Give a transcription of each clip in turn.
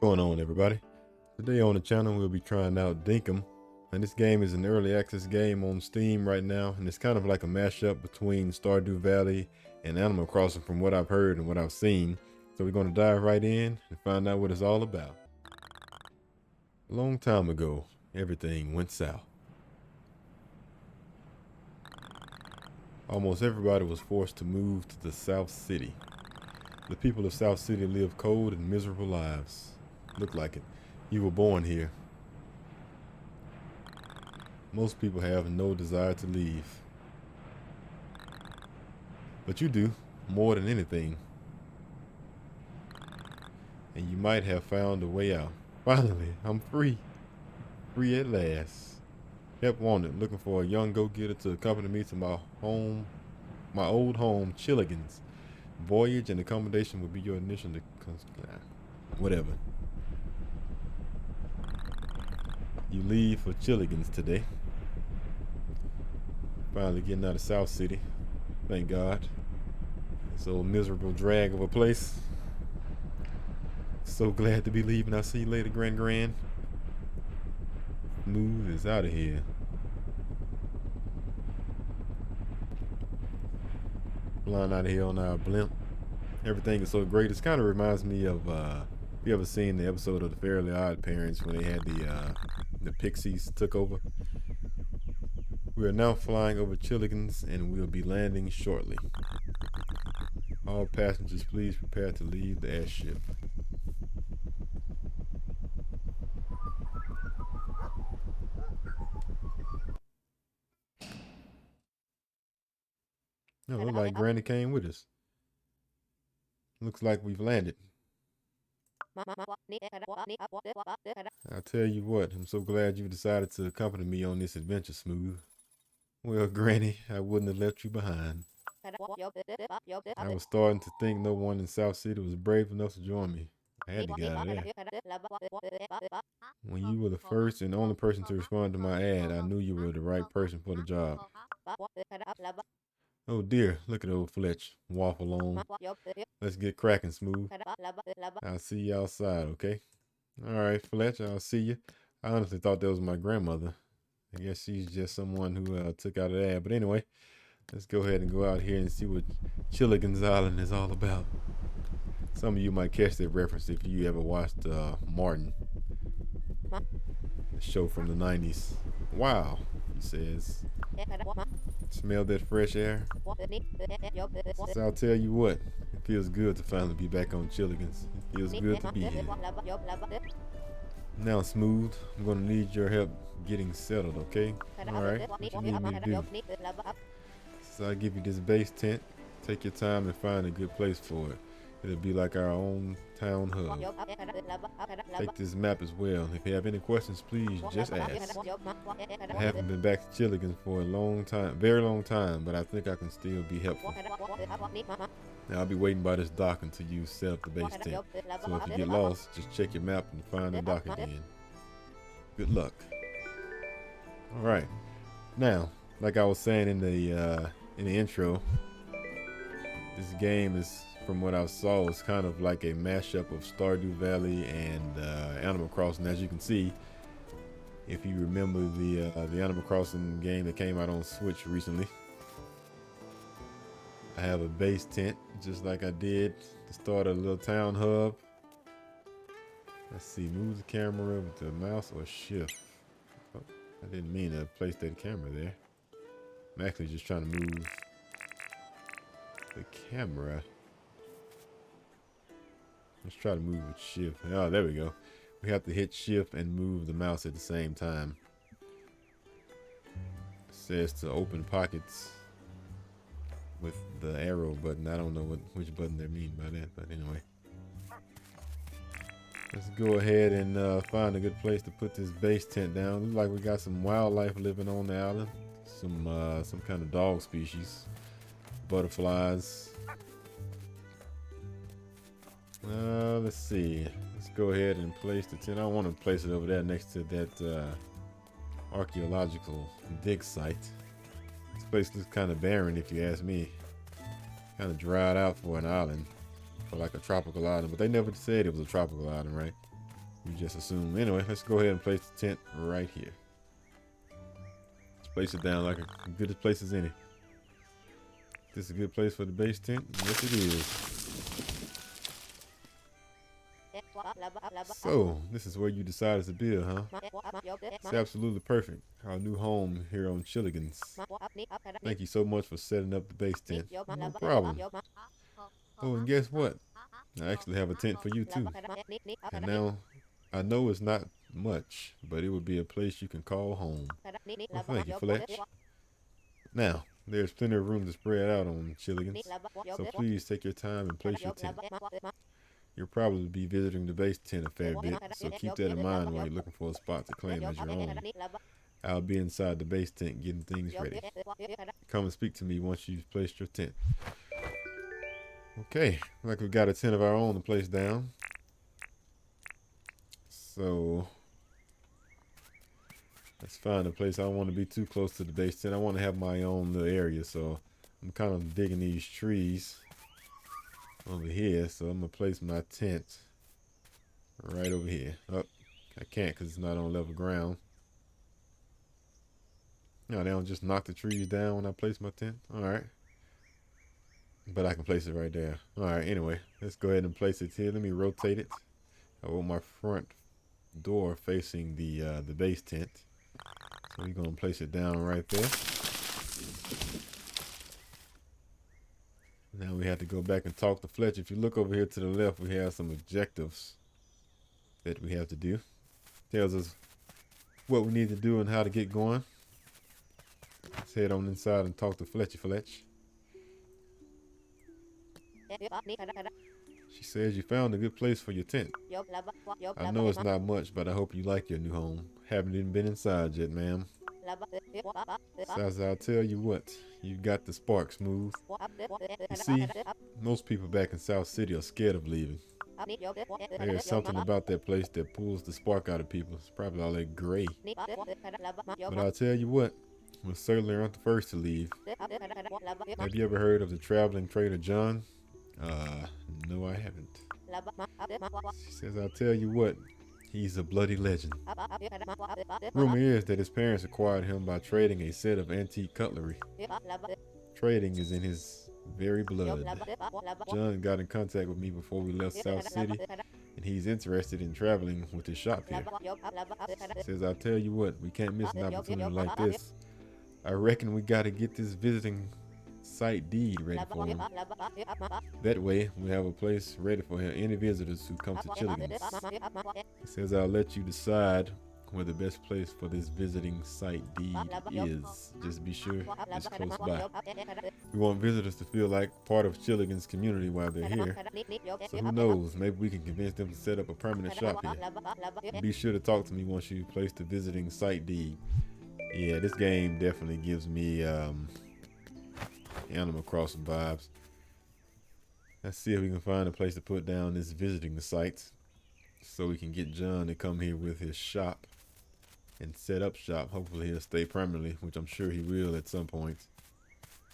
Going on, everybody? Today on the channel we'll be trying out Dinkum, and this game is an early access game on Steam right now, and it's kind of like a mashup between Stardew Valley and Animal Crossing from what I've heard and what I've seen. So we're going to dive right in and find out what it's all about. A long time ago, everything went south. Almost everybody was forced to move to the South City. The people of South City live cold and miserable lives. Look like it. You were born here. Most people have no desire to leave. But you do, more than anything. And you might have found a way out. Finally, I'm free. Free at last. Help wanted, looking for a young go-getter to accompany me to my old home, Chilligan's. Voyage and accommodation would be your initial... Whatever. You leave for Chilligan's today. Finally getting out of South City. Thank God. This old miserable drag of a place. So glad to be leaving. I'll see you later, Grand. Smooth is out of here. Flying out of here on our blimp. Everything is so great. It kind of reminds me of, you ever seen the episode of The Fairly Odd Parents when they had the Pixies took over? We are now flying over Chilligan's and we'll be landing shortly. All passengers, please prepare to leave the airship. No, look like Granny came with us. Looks like we've landed. I'll tell you what, I'm so glad you decided to accompany me on this adventure, Smooth. Well, Granny, I wouldn't have left you behind. I was starting to think no one in South City was brave enough to join me. I had to get out of there. When you were the first and only person to respond to my ad, I knew you were the right person for the job. Oh dear, look at old Fletch, waffle on. Let's get cracking, Smooth. I'll see you outside, okay? Alright, Fletch, I'll see you. I honestly thought that was my grandmother. I guess she's just someone who took out an ad. But anyway, let's go ahead and go out here and see what Chilligan's Island is all about. Some of you might catch that reference if you ever watched Martin, the show from the 90s. Wow, he says. Smell that fresh air? So I'll tell you what, it feels good to finally be back on Chilligan's. It feels good to be here. Now, Smooth, I'm going to need your help getting settled, okay? Alright, what you need me to do? So I'll give you this base tent. Take your time and find a good place for it. It'll be like our own town hub. Take this map as well. If you have any questions, please just ask. I haven't been back to Chilligan for a long time, very long time, but I think I can still be helpful. Now I'll be waiting by this dock until you set up the base tent. So if you get lost, just check your map and find the dock again. Good luck. Alright. Now, like I was saying in the intro, this game is, from what I saw, is kind of like a mashup of Stardew Valley and Animal Crossing. As you can see, if you remember the Animal Crossing game that came out on Switch recently, I have a base tent just like I did to start a little town hub. Let's see, move the camera with the mouse or shift. Oh, I didn't mean to place that camera there. I'm actually just trying to move the camera. Let's try to move with shift. Oh, there we go. We have to hit shift and move the mouse at the same time. It says to open pockets with the arrow button. I don't know which button they mean by that, but anyway. Let's go ahead and find a good place to put this base tent down. Looks like we got some wildlife living on the island. Some kind of dog species. Butterflies. Let's see. Let's go ahead and place the tent. I want to place it over there next to that archaeological dig site. This place looks kind of barren if you ask me. Kind of dried out for an island. For like a tropical island. But they never said it was a tropical island, right? You just assume. Anyway, let's go ahead and place the tent right here. Let's place it down like a good place as any. This is a good place for the base tent? Yes, it is. So, this is where you decided to build, huh? It's absolutely perfect. Our new home here on Chilligans. Thank you so much for setting up the base tent. No problem. Oh, and guess what? I actually have a tent for you too. And now, I know it's not much, but it would be a place you can call home. Well, thank you, Fletch. Now, there's plenty of room to spread out on Chilligans, so please take your time and place your tent. You'll probably be visiting the base tent a fair bit, so keep that in mind while you're looking for a spot to claim as your own. I'll be inside the base tent getting things ready. Come and speak to me once you've placed your tent. Okay, like we've got a tent of our own to place down. So, let's find a place. I don't want to be too close to the base tent. I want to have my own little area, so I'm kind of digging these trees over here. So I'm going to place my tent right over here. Oh, I can't because it's not on level ground. No, they don't just knock the trees down when I place my tent. All right. But I can place it right there. All right, anyway, let's go ahead and place it here. Let me rotate it. I want my front door facing the base tent. So we're going to place it down right there. Now we have to go back and talk to Fletch. If you look over here to the left, we have some objectives that we have to do. Tells us what we need to do and how to get going. Let's head on inside and talk to Fletchy Fletch. She says you found a good place for your tent. I know it's not much, but I hope you like your new home. Haven't even been inside yet, ma'am. So I'll tell you what, you got the spark, Smooth. You see, most people back in South City are scared of leaving. There's something about that place that pulls the spark out of people. It's probably all that gray. But I'll tell you what, we certainly aren't the first to leave. Have you ever heard of the traveling trader John? No, I haven't. She says, I'll tell you what, he's a bloody legend. Rumor is that his parents acquired him by trading a set of antique cutlery. Trading is in his very blood. John got in contact with me before we left South City, and he's interested in traveling with his shop here. He says, I'll tell you what, we can't miss an opportunity like this. I reckon we got to get this visiting site deed ready for him. That way, we have a place ready for him, any visitors who come to Chilligans. He says, I'll let you decide where the best place for this visiting site deed is. Just be sure it's close by. We want visitors to feel like part of Chilligans' community while they're here. So who knows, maybe we can convince them to set up a permanent shop here. Be sure to talk to me once you place the visiting site deed. Yeah, this game definitely gives me Animal Crossing vibes. Let's see if we can find a place to put down this visiting the sites so we can get John to come here with his shop and set up shop. Hopefully he'll stay permanently, which I'm sure he will at some point.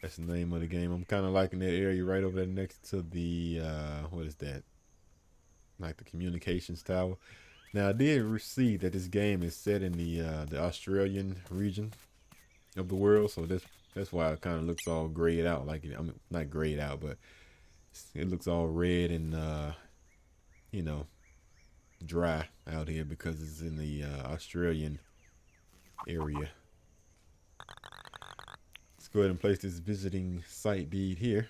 That's the name of the game. I'm kind of liking that area right over there next to the what is that, like the communications tower. Now I did see that this game is set in the Australian region of the world, so that's why it kind of looks all grayed out. Like I mean, not grayed out, but it looks all red and you know, dry out here because it's in the Australian area. Let's go ahead and place this visiting site deed here.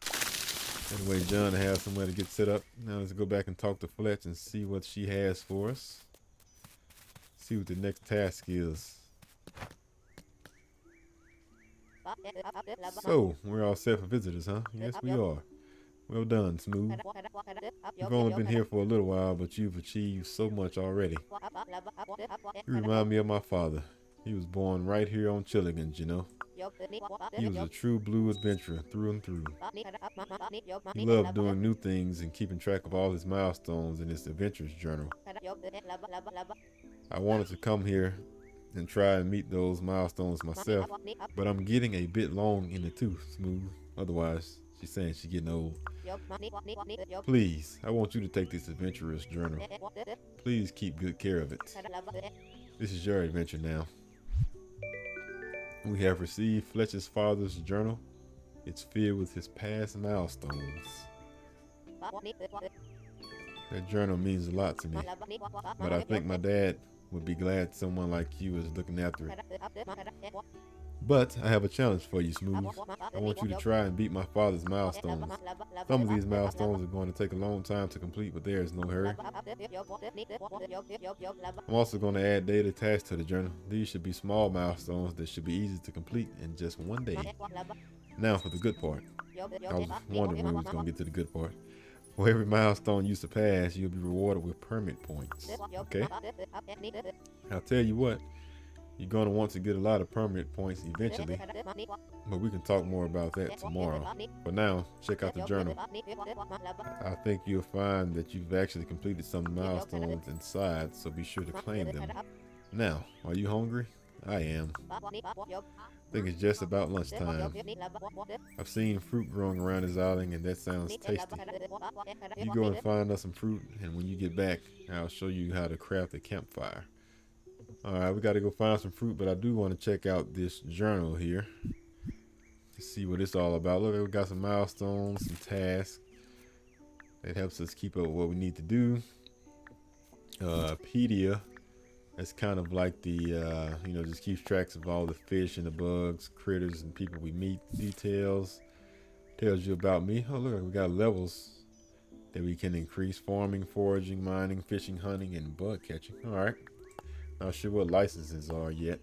That way John has somewhere to get set up. Now let's go back and talk to Fletch and see what she has for us. See what the next task is. So, we're all set for visitors, huh? Yes, we are. Well done, Smooth. You've only been here for a little while, but you've achieved so much already. You remind me of my father. He was born right here on Chilligans, you know. He was a true blue adventurer through and through. He loved doing new things and keeping track of all his milestones in his adventures journal. I wanted to come here and try and meet those milestones myself, but I'm getting a bit long in the tooth, Smooth. Otherwise, She's saying she's getting old. Please, I want you to take this adventurous journal. Please keep good care of it. This is your adventure now. We have received Fletcher's father's journal. It's filled with his past milestones. That journal means a lot to me, but I think my dad would be glad someone like you is looking after it. But I have a challenge for you, Smooth. I want you to try and beat my father's milestones. Some of these milestones are going to take a long time to complete, but there is no hurry. I'm also going to add data tasks to the journal. These should be small milestones that should be easy to complete in just one day. Now for the good part. I was wondering when we was going to get to the good part. For every milestone you surpass, you'll be rewarded with permit points. Okay? I'll tell you what, you're going to want to get a lot of permit points eventually, but we can talk more about that tomorrow. For now, check out the journal. I think you'll find that you've actually completed some milestones inside, so be sure to claim them. Now, are you hungry? I am. I think it's just about lunchtime. I've seen fruit growing around this island, and that sounds tasty. You go and find us some fruit, and when you get back, I'll show you how to craft a campfire. Alright, we got to go find some fruit, but I do want to check out this journal here to see what it's all about. Look, we got some milestones, some tasks. That helps us keep up with what we need to do. Pedia. That's kind of like the, just keeps tracks of all the fish and the bugs, critters, and people we meet. Details. Tells you about me. Oh, look, we got levels that we can increase. Farming, foraging, mining, fishing, hunting, and bug catching. Alright. Not sure what licenses are yet.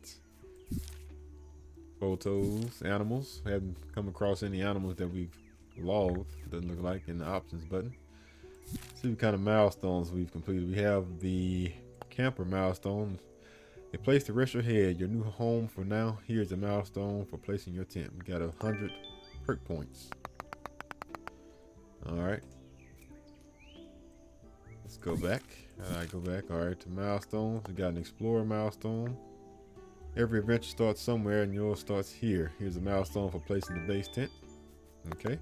Photos, animals. We haven't come across any animals that we've logged. Doesn't look like in the options button. See what kind of milestones we've completed. We have the camper milestone. A place to rest your head. Your new home for now. Here's a milestone for placing your tent. We got 100 perk points. Alright. Let's go back. Go back. Alright, to milestones. We got an explorer milestone. Every adventure starts somewhere and yours starts here. Here's a milestone for placing the base tent. Okay.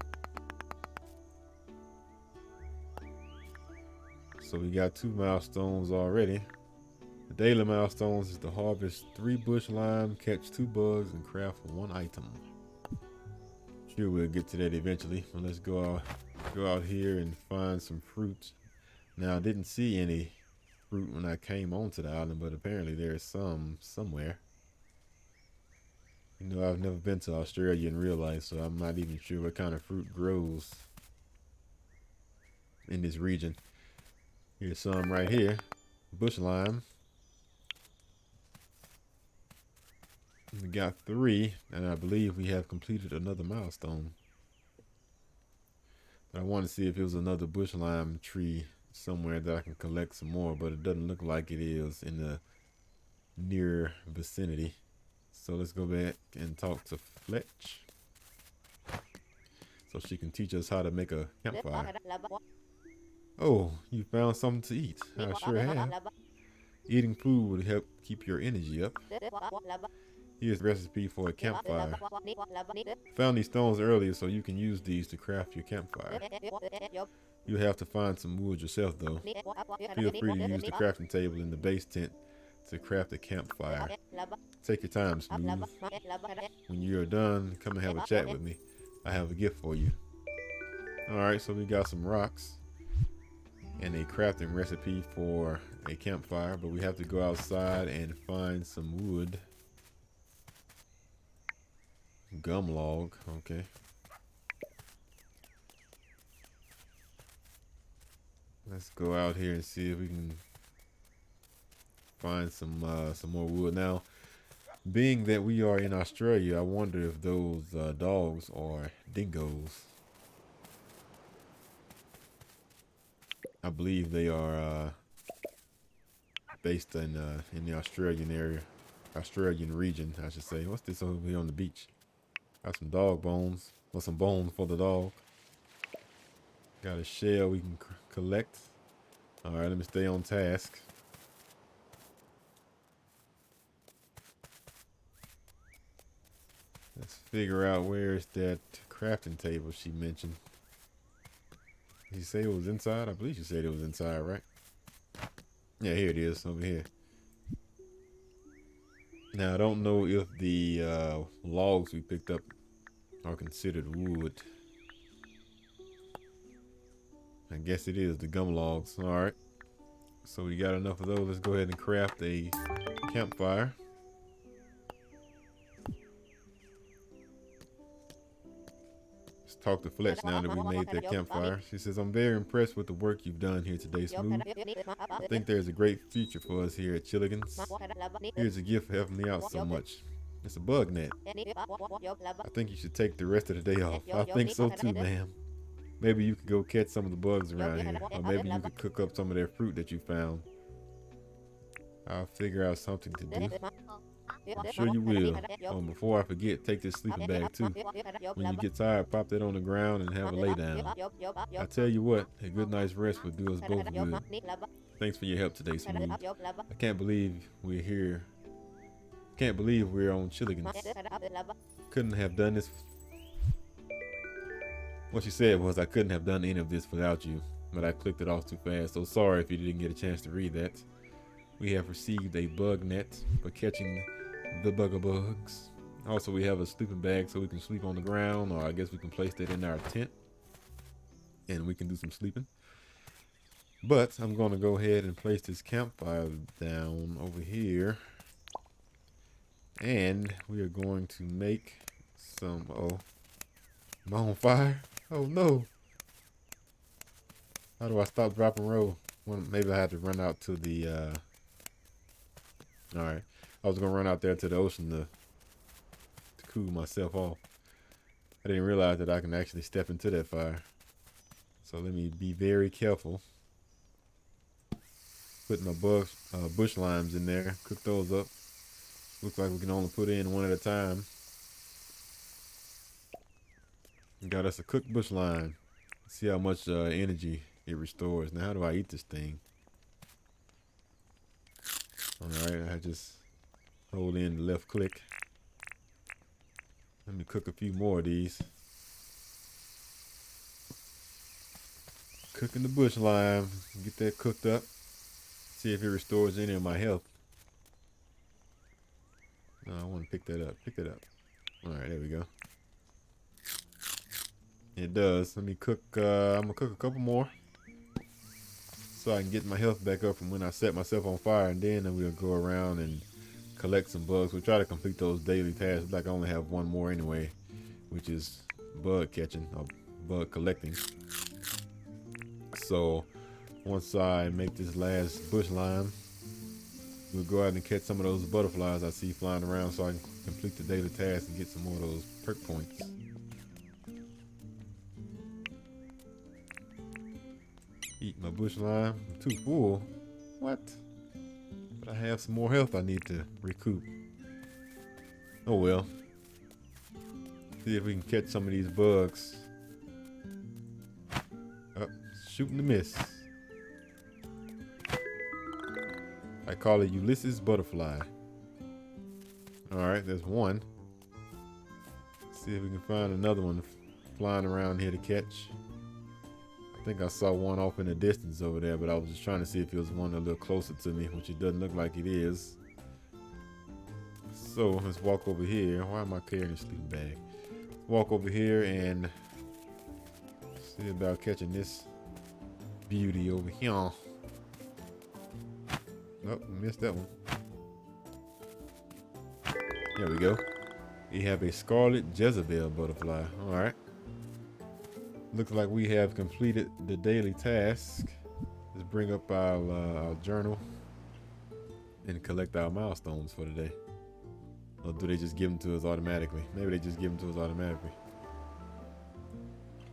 So we got 2 milestones already. The daily milestones is to harvest 3 bush lime, catch 2 bugs, and craft 1 item. Sure, we'll get to that eventually. But let's go out here and find some fruits. Now, I didn't see any fruit when I came onto the island, but apparently there's some somewhere. You know, I've never been to Australia in real life, so I'm not even sure what kind of fruit grows in this region. Here's some right here. Bush lime. We got 3, and I believe we have completed another milestone. But I want to see if it was another bush lime tree somewhere that I can collect some more, but it doesn't look like it is in the near vicinity. So let's go back and talk to Fletch so she can teach us how to make a campfire. Oh, you found something to eat. I sure have. Eating food would help keep your energy up. Here's a recipe for a campfire. Found these stones earlier, so you can use these to craft your campfire. You'll have to find some wood yourself, though. Feel free to use the crafting table in the base tent to craft a campfire. Take your time, Smooth. When you're done, come and have a chat with me. I have a gift for you. Alright, so we got some rocks and a crafting recipe for a campfire, but we have to go outside and find some wood. Gum log, okay. Let's go out here and see if we can find some more wood. Now, being that we are in Australia, I wonder if those dogs are dingoes. I believe they are based in the Australian area, Australian region, I should say. What's this over here on the beach? Got some dog bones, or some bones for the dog. Got a shell we can collect. All right, let me stay on task. Let's figure out where's that crafting table she mentioned. Did you say it was inside? I believe you said it was inside, right? Yeah, here it is, over here. Now, I don't know if the logs we picked up are considered wood. I guess it is, the gum logs. Alright. So we got enough of those. Let's go ahead and craft a campfire. Let's talk to Fletch now that we made that campfire. She says, I'm very impressed with the work you've done here today, Smooth. I think there's a great future for us here at Chilligan's. Here's a gift for helping me out so much. It's a bug net. I think you should take the rest of the day off. I think so too, ma'am. Maybe you could go catch some of the bugs around here. Or maybe you could cook up some of their fruit that you found. I'll figure out something to do. I'm sure you will. Oh, before I forget, take this sleeping bag too. When you get tired, pop that on the ground and have a lay down. I tell you what, a good night's rest would do us both good. Thanks for your help today, Smooth. I can't believe we're here. Can't believe we're on Chilligan's. Couldn't have done this. What she said was, I couldn't have done any of this without you, but I clicked it off too fast, so sorry if you didn't get a chance to read that. We have received a bug net for catching the bugs. Also, we have a sleeping bag so we can sleep on the ground, or I guess we can place that in our tent and we can do some sleeping. But I'm going to go ahead and place this campfire down over here, and we are going to make some. Oh, am I on fire? Oh no. How do I stop, drop, and roll? Well, maybe I had to run out to the alright. I was gonna run out there to the ocean to cool myself off. I didn't realize that I can actually step into that fire. So let me be very careful. Put my bush limes in there, cook those up. Looks like we can only put in one at a time. Got us a cooked bush lime. See how much energy it restores. Now, how do I eat this thing? Alright, I just hold in the left click. Let me cook a few more of these. Cooking the bush lime. Get that cooked up. See if it restores any of my health. No, I want to pick that up. Pick it up. Alright, there we go. It does. Let me cook. I'm going to cook a couple more, so I can get my health back up from when I set myself on fire, and then we'll go around and collect some bugs. We'll try to complete those daily tasks. Like I only have one more anyway, which is bug catching or bug collecting. So once I make this last bush lime, we'll go out and catch some of those butterflies I see flying around, so I can complete the daily task and get some more of those perk points. Eat my bush lime. I'm too full. What? But I have some more health I need to recoup. Oh well. See if we can catch some of these bugs. Oh, shooting the miss. I call it Ulysses Butterfly. Alright, there's one. See if we can find another one flying around here to catch. I think I saw one off in the distance over there, but I was just trying to see if it was one a little closer to me, which it doesn't look like it is. So let's walk over here. Why am I carrying a sleeping bag? Walk over here and see about catching this beauty over here. Oh, missed that one. There we go. We have a scarlet Jezebel butterfly. All right. Looks like we have completed the daily task. Let's bring up our journal and collect our milestones for the day. Or do they just give them to us automatically? Maybe they just give them to us automatically.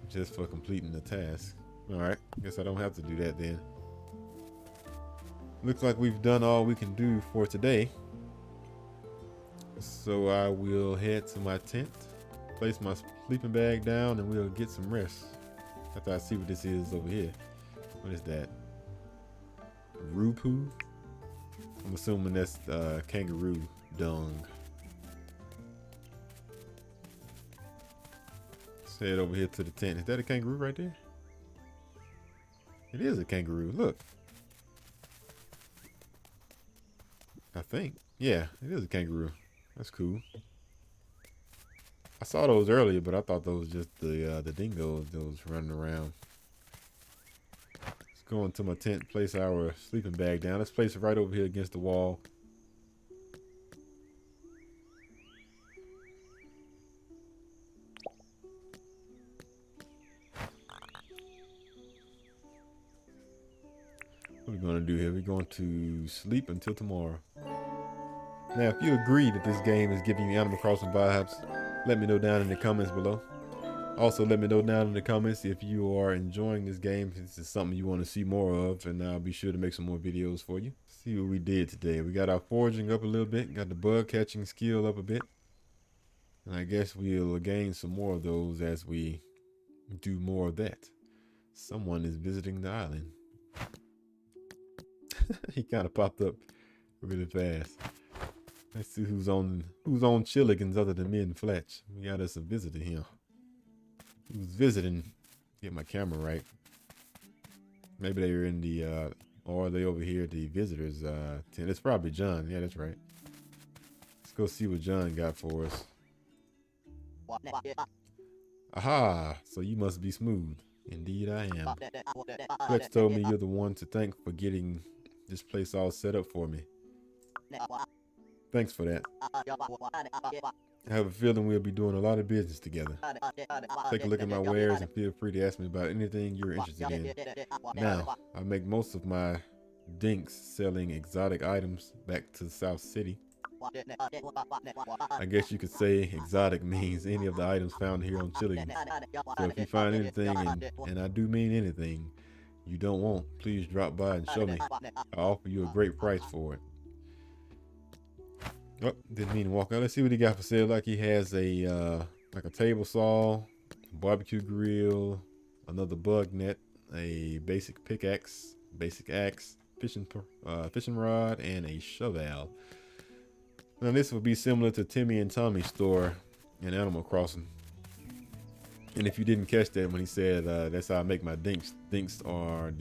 Just for completing the task. Alright, guess I don't have to do that then. Looks like we've done all we can do for today. So I will head to my tent, place my sleeping bag down, and we'll get some rest after I see what this is over here. What is that? Roo poo? I'm assuming that's kangaroo dung. head over here to the tent. Is that a kangaroo right there? It is a kangaroo. Look. I think. Yeah, it is a kangaroo. That's cool. I saw those earlier, but I thought those were just the dingoes that was running around. Let's go into my tent, place our sleeping bag down. Let's place it right over here against the wall. What are we going to do here? We're going to sleep until tomorrow. Now, if you agree that this game is giving you Animal Crossing vibes, let me know down in the comments below. Also, let me know down in the comments if you are enjoying this game. If this is something you want to see more of, and I'll be sure to make some more videos for you. See what we did today. We got our foraging up a little bit, got the bug catching skill up a bit. And I guess we'll gain some more of those as we do more of that. Someone is visiting the island. He kind of popped up really fast. Let's see who's on Chilligans other than me and Fletch. We got us a visitor here. Who's visiting? Get my camera right. Maybe they were in the or are they over here at the visitors tent? It's probably John. Yeah, that's right. Let's go see what John got for us. Aha! So you must be smooth. Indeed I am. Fletch told me you're the one to thank for getting this place all set up for me. Thanks for that. I have a feeling we'll be doing a lot of business together. Take a look at my wares and feel free to ask me about anything you're interested in. Now, I make most of my dinks selling exotic items back to South City. I guess you could say exotic means any of the items found here on Chilligan. So if you find anything, and I do mean anything, you don't want, please drop by and show me. I'll offer you a great price for it. Oh, didn't mean to walk out. Let's see what he got for sale. Like he has a like a table saw, barbecue grill, another bug net, a basic pickaxe, basic axe, fishing rod, and a shovel. Now this would be similar to Timmy and Tommy's store in Animal Crossing. And if you didn't catch that when he said that's how I make my dinks. Dinks are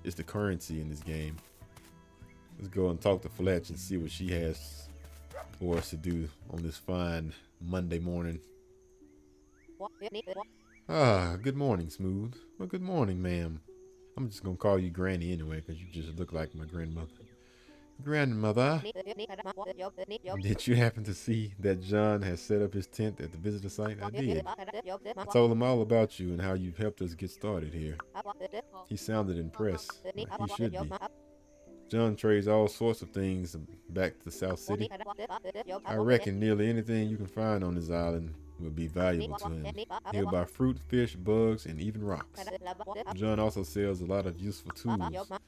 it's the currency in this game. Let's go and talk to Fletch and see what she has for us to do on this fine Monday morning. Ah, good morning, Smooth. Well, good morning, ma'am. I'm just gonna call you Granny anyway, because you just look like my grandmother. Grandmother, did you happen to see that John has set up his tent at the visitor site? I did. I told him all about you and how you've helped us get started here. He sounded impressed, like he should be. John trades all sorts of things back to South City. I reckon nearly anything you can find on this island will be valuable to him. He'll buy fruit, fish, bugs, and even rocks. John also sells a lot of useful tools.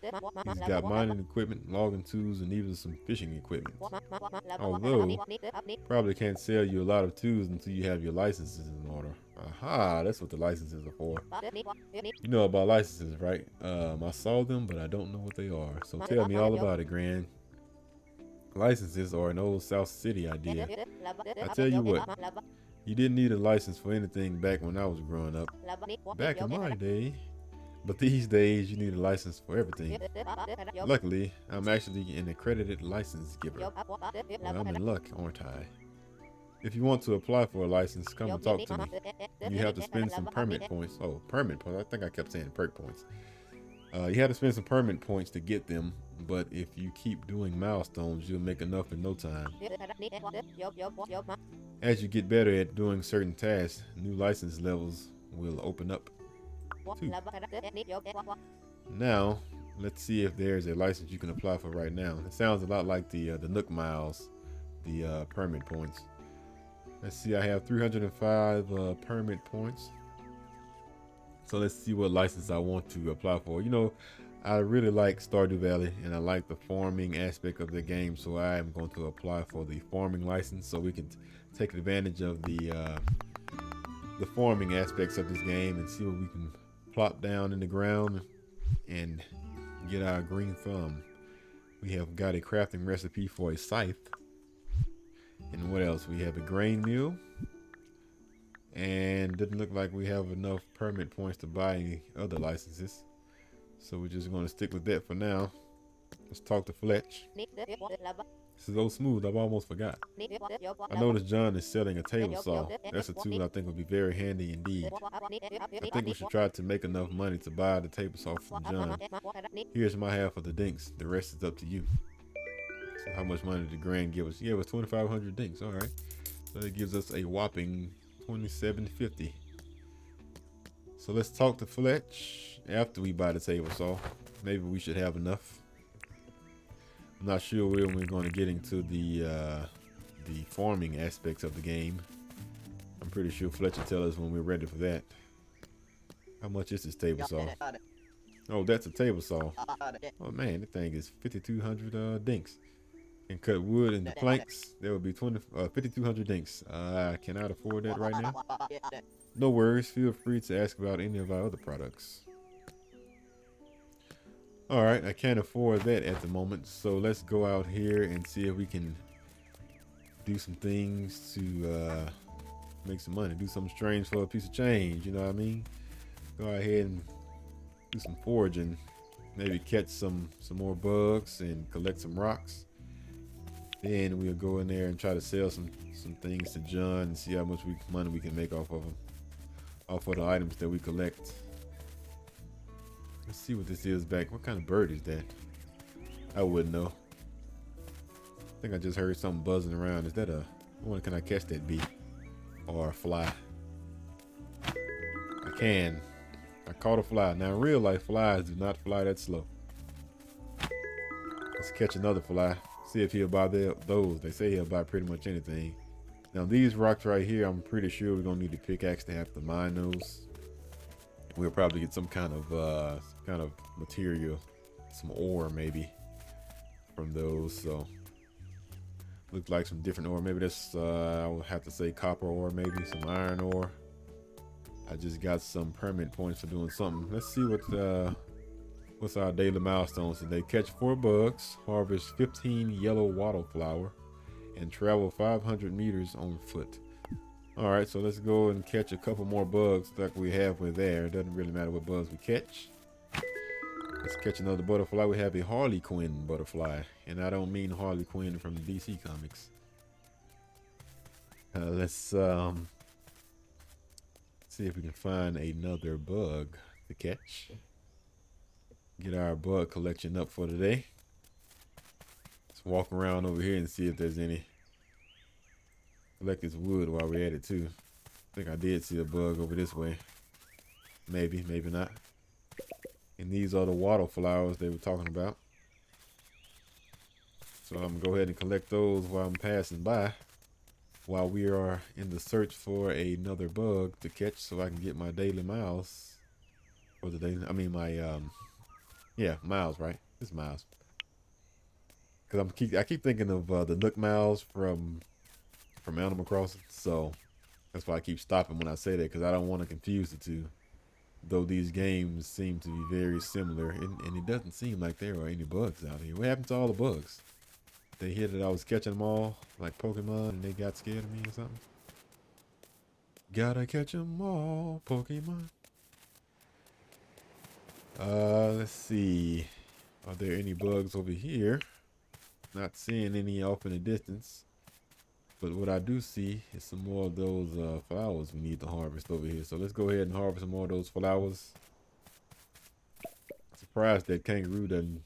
He's got mining equipment, logging tools, and even some fishing equipment. Although, probably can't sell you a lot of tools until you have your licenses in order. Aha, that's what the licenses are for. You know about licenses, right? I saw them, but I don't know what they are. So tell me all about it, Gran. Licenses are an old South City idea. I tell you what, you didn't need a license for anything back when I was growing up. Back in my day. But these days, you need a license for everything. Luckily, I'm actually an accredited license giver. Well, I'm in luck, aren't I? If you want to apply for a license, come and talk to me. You have to spend some permit points. Oh, permit points. I think I kept saying perk points. You have to spend some permit points to get them, but if you keep doing milestones, you'll make enough in no time. As you get better at doing certain tasks, new license levels will open up too. Now, let's see if there's a license you can apply for right now. It sounds a lot like the Nook Miles, the permit points. Let's see, I have 305 permit points. So let's see what license I want to apply for. You know, I really like Stardew Valley and I like the farming aspect of the game. So I am going to apply for the farming license so we can take advantage of the farming aspects of this game and see what we can plop down in the ground and get our green thumb. We have got a crafting recipe for a scythe. And what else? We have a grain mill, And doesn't look like we have enough permit points to buy any other licenses. So we're just going to stick with that for now. Let's talk to Fletch. This is so smooth, I've almost forgot. I noticed John is selling a table saw. That's a tool I think would be very handy indeed. I think we should try to make enough money to buy the table saw from John. Here's my half of the dinks. The rest is up to you. So how much money did Grand give us? Yeah, it was 2,500 dinks. All right. So that gives us a whopping 2750. So let's talk to Fletch after we buy the table saw. Maybe we should have enough. I'm not sure when we're going to get into the farming aspects of the game. I'm pretty sure Fletch will tell us when we're ready for that. How much is this table saw? Oh, that's a table saw. Oh man, that thing is 5,200 dinks. And cut wood and planks. There would be 5,200 dinks. I cannot afford that right now. No worries. Feel free to ask about any of our other products. All right, I can't afford that at the moment, so let's go out here and see if we can do some things to make some money. Do something strange for a piece of change, you know what I mean? Go ahead and do some foraging. Maybe catch some more bugs and collect some rocks. Then we'll go in there and try to sell some things to John and see how much money we can make off of them, off of the items that we collect. Let's see what this is back. What kind of bird is that? I wouldn't know. I think I just heard something buzzing around. Is that I wonder, can I catch that bee or a fly? I can. I caught a fly. Now in real life, flies do not fly that slow. Let's catch another fly. See if he'll buy those. They say he'll buy pretty much anything. Now these rocks right here, I'm pretty sure we're gonna need a pickaxe to have to mine those. We'll probably get some kind of material, some ore maybe from those. So look like some different ore. Maybe that's I would have to say copper ore, maybe some iron ore. I just got some permit points for doing something. Let's see what's our daily milestones today. Catch 4 bugs, harvest 15 yellow wattle flower, and travel 500 meters on foot. All right, so let's go and catch a couple more bugs like we have with there. It doesn't really matter what bugs we catch. Let's catch another butterfly. We have a Harley Quinn butterfly, and I don't mean Harley Quinn from the DC comics. Let's see if we can find another bug to catch. Get our bug collection up for today. Let's walk around over here and see if there's any. Collect this wood while we're at it too. I think I did see a bug over this way. Maybe, maybe not. And these are the wattle flowers they were talking about. So I'm gonna go ahead and collect those while I'm passing by, while we are in the search for another bug to catch, so I can get my daily miles for the day. I mean my yeah, miles, right? It's miles. Cause I keep thinking of the Nook miles from Animal Crossing, so that's why I keep stopping when I say that, because I don't want to confuse the two. Though these games seem to be very similar, and it doesn't seem like there are any bugs out here. What happened to all the bugs? They hear that I was catching them all like Pokemon, and they got scared of me or something. Gotta catch them all, Pokemon. Let's see. Are there any bugs over here? Not seeing any off in the distance. But what I do see is some more of those flowers we need to harvest over here. So let's go ahead and harvest some more of those flowers. Surprised that kangaroo doesn't,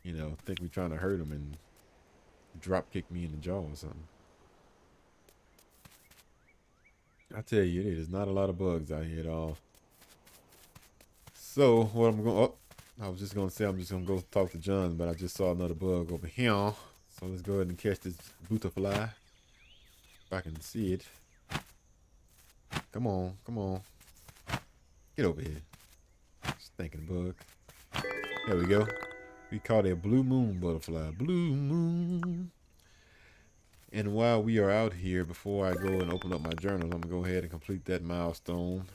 think we're trying to hurt him and drop kick me in the jaw or something. I tell you, there's not a lot of bugs out here at all. So what I'm going, I was just gonna say I'm just gonna go talk to John, but I just saw another bug over here. So let's go ahead and catch this butterfly. If I can see it. Come on, come on. Get over here. Stinking bug. There we go. We caught a blue moon butterfly. Blue moon. And while we are out here, before I go and open up my journal, I'm gonna go ahead and complete that milestone.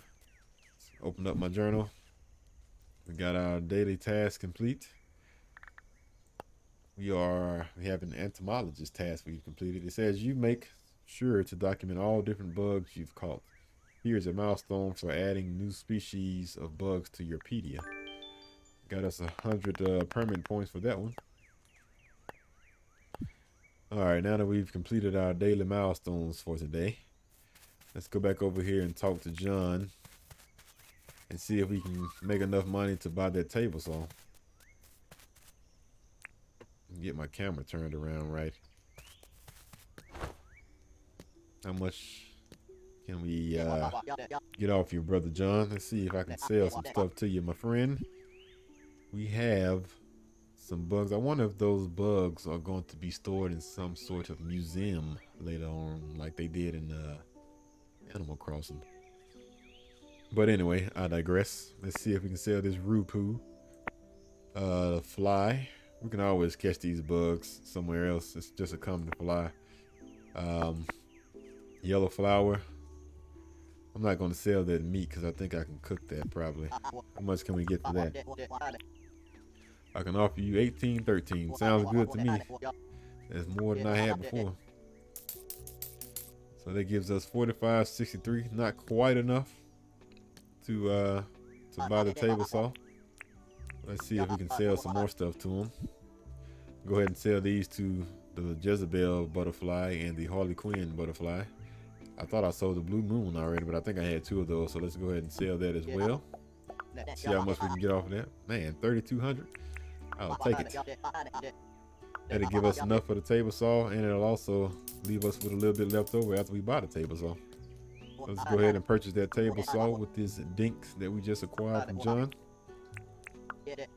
Open up my journal. We got our daily task complete. We have an entomologist task we've completed. It says you make sure to document all different bugs you've caught. Here's a milestone for adding new species of bugs to your pedia. Got us 100 permanent points for that one. Alright, now that we've completed our daily milestones for today, let's go back over here and talk to John and see if we can make enough money to buy that table saw. Get my camera turned around right. How much can we get off your brother John? Let's see if I can sell some stuff to you, my friend. We have some bugs. I wonder if those bugs are going to be stored in some sort of museum later on, like they did in Animal Crossing. But anyway, I digress. Let's see if we can sell this Rupu fly. We can always catch these bugs somewhere else. It's just a common fly. Yellow flower. I'm not going to sell that meat because I think I can cook that probably. How much can we get for that? I can offer you 1813. Sounds good to me. That's more than I had before. So that gives us 4563. Not quite enough to buy the table saw. Let's see if we can sell some more stuff to them. Go ahead and sell these to the Jezebel butterfly and the Harley Quinn butterfly. I thought I sold the Blue Moon already, but I think I had 2 of those. So let's go ahead and sell that as well. See how much we can get off of that. Man, 3,200. I'll take it. That'll give us enough for the table saw, and it'll also leave us with a little bit left over after we buy the table saw. Let's go ahead and purchase that table saw with this dinks that we just acquired from John. And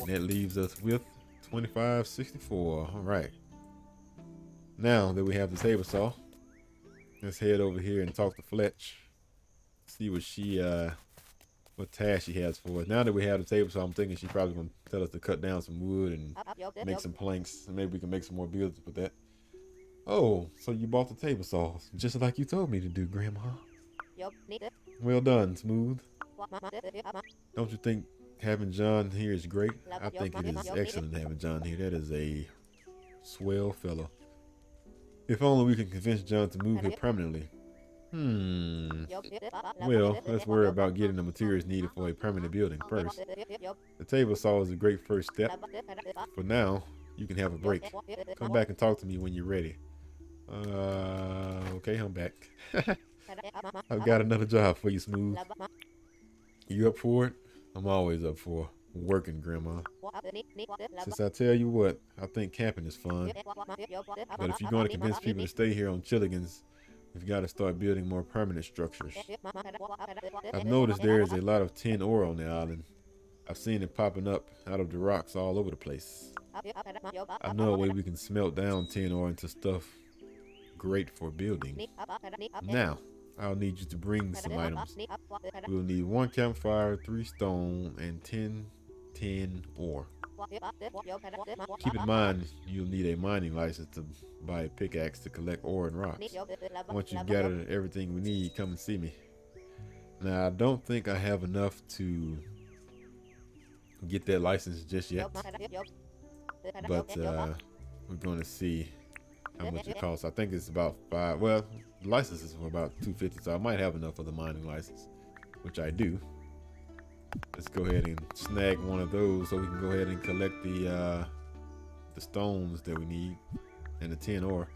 that leaves us with 2564. All right. Now that we have the table saw, let's head over here and talk to Fletch. See what she what task she has for us. Now that we have the table saw, I'm thinking she's probably gonna tell us to cut down some wood and make some planks. And maybe we can make some more buildings with that. Oh, so you bought the table saw just like you told me to do, Grandma. Well done, Smooth. Don't you think having John here is great? I think it is excellent having John here. That is a swell fellow. If only we can convince John to move here permanently. Well, let's worry about getting the materials needed for a permanent building first. The table saw is a great first step. For now, you can have a break. Come back and talk to me when you're ready. Okay, I'm back. I've got another job for you, Smooth. You up for it? I'm always up for working, Grandma. Since I tell you what, I think camping is fun. But if you're going to convince people to stay here on Chilligans, we've got to start building more permanent structures. I've noticed there is a lot of tin ore on the island. I've seen it popping up out of the rocks all over the place. I know a way we can smelt down tin ore into stuff great for building. Now, I'll need you to bring some items. We'll need 1 campfire, 3 stone, and 10 tin ore. Keep in mind, you'll need a mining license to buy a pickaxe to collect ore and rocks. Once you've gathered everything we need, come and see me. Now, I don't think I have enough to get that license just yet. But we're going to see how much it costs. I think it's about 5. Well, the license is for about 250, so I might have enough for the mining license, which I do. Let's go ahead and snag one of those so we can go ahead and collect the stones that we need and the tin ore.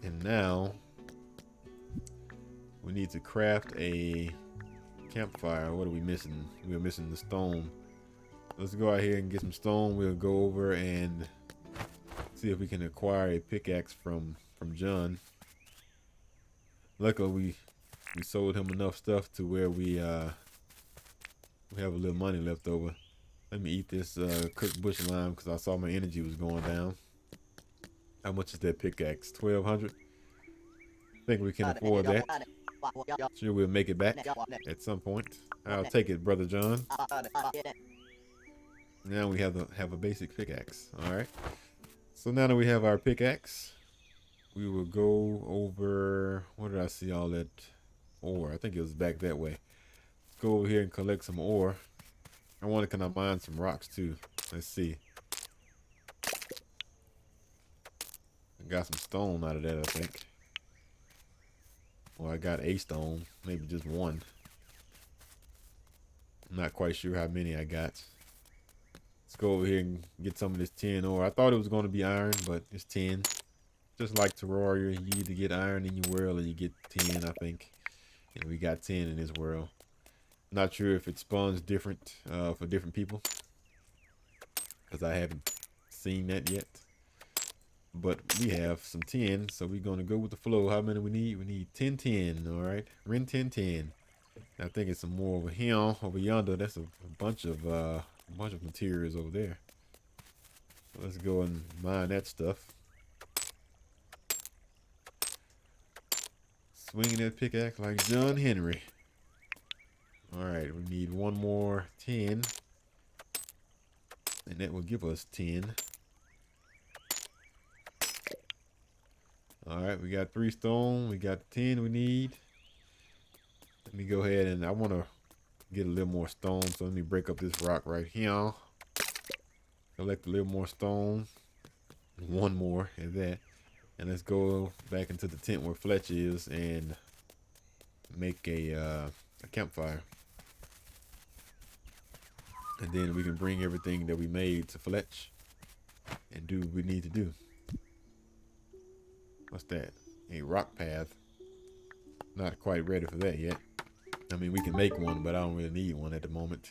And now we need to craft a campfire. What are we missing? We're missing the stone. Let's go out here and get some stone. We'll go over and see if we can acquire a pickaxe from John. Luckily, we sold him enough stuff to where we have a little money left over. Let me eat this cooked bush lime because I saw my energy was going down. How much is that pickaxe? 1,200. I think we can afford that. Sure, we'll make it back at some point. I'll take it, Brother John. Now we have a basic pickaxe. All right. So now that we have our pickaxe, we will go over. Where did I see all that ore? I think it was back that way. Let's go over here and collect some ore. I want to kind of mine some rocks too. Let's see. I got some stone out of that, I think. Well, I got a stone, maybe just one. I'm not quite sure how many I got. Let's go over here and get some of this tin ore. I thought it was going to be iron, but it's tin. Just like Terraria, you either get iron in your world or you get tin, I think. And we got tin in this world. Not sure if it spawns different for different people, because I haven't seen that yet. But we have some tin, so we're going to go with the flow. How many we need? We need 10 tin, all right? Ren 10 tin. I think it's some more over here, over yonder. That's a bunch of materials over there. So let's go and mine that stuff. Swinging that pickaxe like John Henry. All right, we need one more 10, and that will give us 10. All right, we got 3 stone. We got 10 we need. Let me go ahead and I want to get a little more stone, so let me break up this rock right here. Collect a little more stone. One more of that. And let's go back into the tent where Fletch is and make a campfire. And then we can bring everything that we made to Fletch and do what we need to do. What's that? A rock path. Not quite ready for that yet. I mean, we can make one, but I don't really need one at the moment.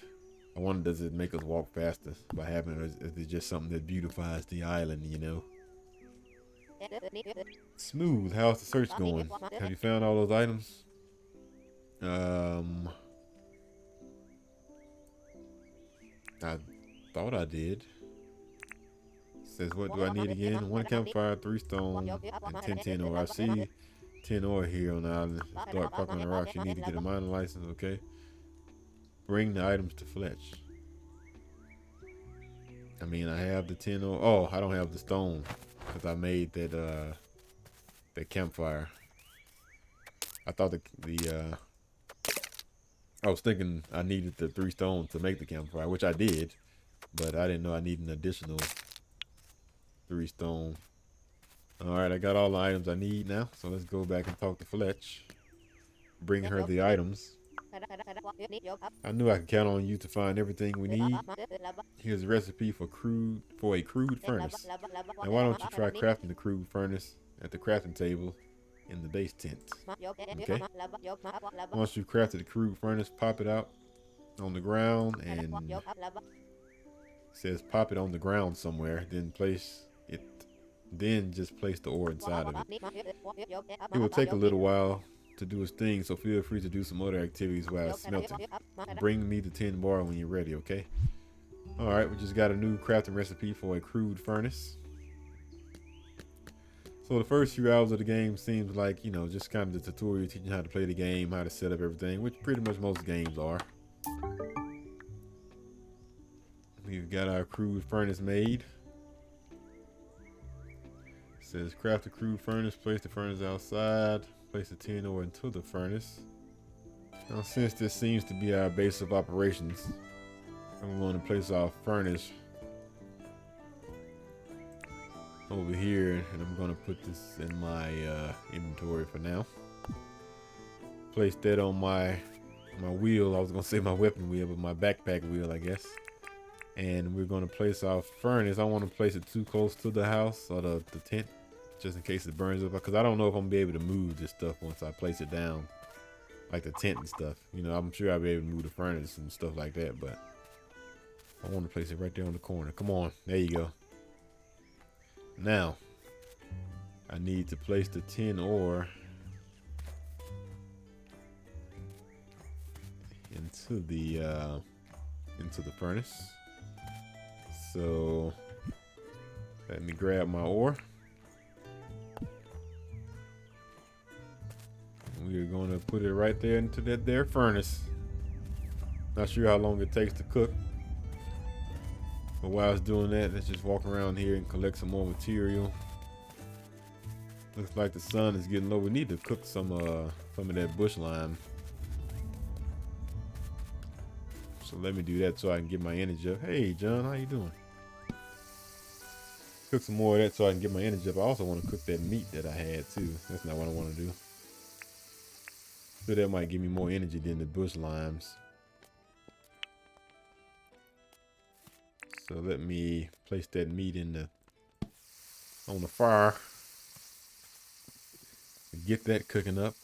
I wonder, does it make us walk faster by having it, or is it just something that beautifies the island, you know? Smooth. How's the search going? Have you found all those items? I thought I did. Says, what do I need again? 1 campfire, 3 stone, and 10 tin ore. I see 10 ore here on the island. Start parking on the rocks. You need to get a mining license, okay? Bring the items to Fletch. I mean, I have the 10 ore. Oh, I don't have the stone because I made that that campfire. I thought I was thinking I needed the 3 stone to make the campfire, which I did, but I didn't know I needed an additional 3 stone. All right, I got all the items I need now, so let's go back and talk to Fletch. Bring her the items. I knew I could count on you to find everything we need. Here's a recipe for a crude furnace. Now why don't you try crafting the crude furnace at the crafting table in the base tent. Okay? Once you've crafted the crude furnace, pop it out on the ground, and it says pop it on the ground somewhere, then just place the ore inside of it. It will take a little while to do its thing, so feel free to do some other activities while it's smelting. Bring me the tin bar when you're ready, okay? Alright, we just got a new crafting recipe for a crude furnace. So the first few hours of the game seems like, you know, just kind of the tutorial teaching how to play the game, how to set up everything, which pretty much most games are. We've got our crude furnace made. It says craft a crude furnace, place the furnace outside, place the tin ore into the furnace. Now since this seems to be our base of operations, I'm going to place our furnace over here, and I'm going to put this in my inventory for now. Place that on my wheel. I was going to say my weapon wheel, but my backpack wheel, I guess. And we're going to place our furnace. I want to place it too close to the house or the tent, just in case it burns up, because I don't know if I'm going to be able to move this stuff once I place it down, like the tent and stuff. You know, I'm sure I'll be able to move the furnace and stuff like that, but I want to place it right there on the corner. Come on, there you go. Now I need to place the tin ore into the furnace. So let me grab my ore. We're going to put it right there into that there furnace. Not sure how long it takes to cook. But while it's doing that, let's just walk around here and collect some more material. Looks like the sun is getting low. We need to cook some of that bush lime. So let me do that so I can get my energy up. Hey John, how you doing? Cook some more of that so I can get my energy up. I also want to cook that meat that I had too. That's not what I want to do. feel that might give me more energy than the bush limes. So let me place that meat on the fire and get that cooking up.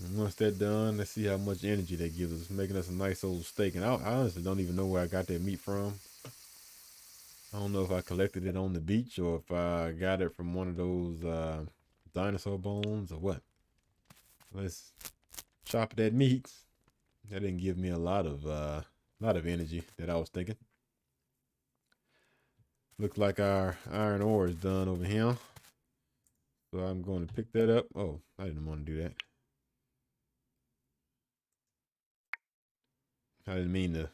And once that's done, let's see how much energy that gives us, making us a nice old steak. And I honestly don't even know where I got that meat from. I don't know if I collected it on the beach or if I got it from one of those dinosaur bones or what. Let's chop that meat. That didn't give me a lot of energy that I was thinking. Looks like our iron ore is done over here. So I'm going to pick that up. Oh, I didn't want to do that. I didn't mean to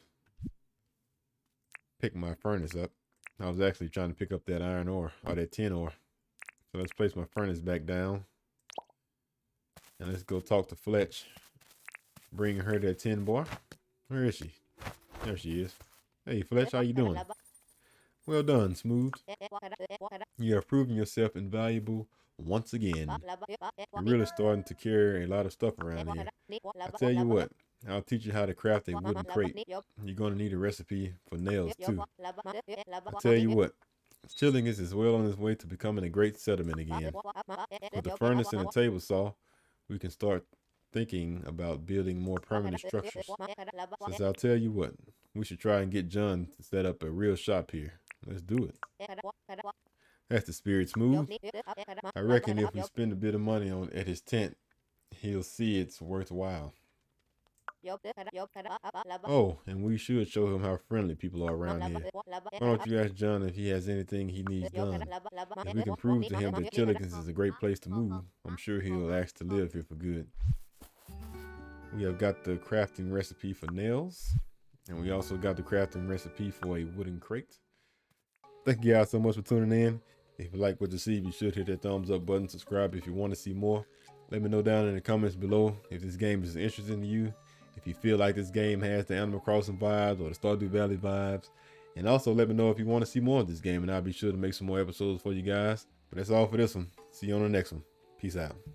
pick my furnace up. I was actually trying to pick up that iron ore or that tin ore. So let's place my furnace back down. And let's go talk to Fletch. Bring her that tin bar. Where is she? There she is. Hey Fletch, how you doing? Well done, Smooth. You have proven yourself invaluable once again. You're really starting to carry a lot of stuff around here. I tell you what, I'll teach you how to craft a wooden crate. You're going to need a recipe for nails too. I tell you what, Chilling is well on his way to becoming a great settlement again. With the furnace and a table saw, we can start thinking about building more permanent structures. Since I'll tell you what, we should try and get John to set up a real shop here. Let's do it. That's the spirit, Smooth. I reckon if we spend a bit of money at his tent, he'll see it's worthwhile. Oh, and we should show him how friendly people are around here. Why don't you ask John if he has anything he needs done? If we can prove to him that Chillikins is a great place to move, I'm sure he'll ask to live here for good. We have got the crafting recipe for nails, and we also got the crafting recipe for a wooden crate. Thank you guys so much for tuning in. If you like what you see, be sure to hit that thumbs up button, subscribe if you want to see more. Let me know down in the comments below if this game is interesting to you, if you feel like this game has the Animal Crossing vibes or the Stardew Valley vibes. And also let me know if you want to see more of this game, and I'll be sure to make some more episodes for you guys. But that's all for this one. See you on the next one. Peace out.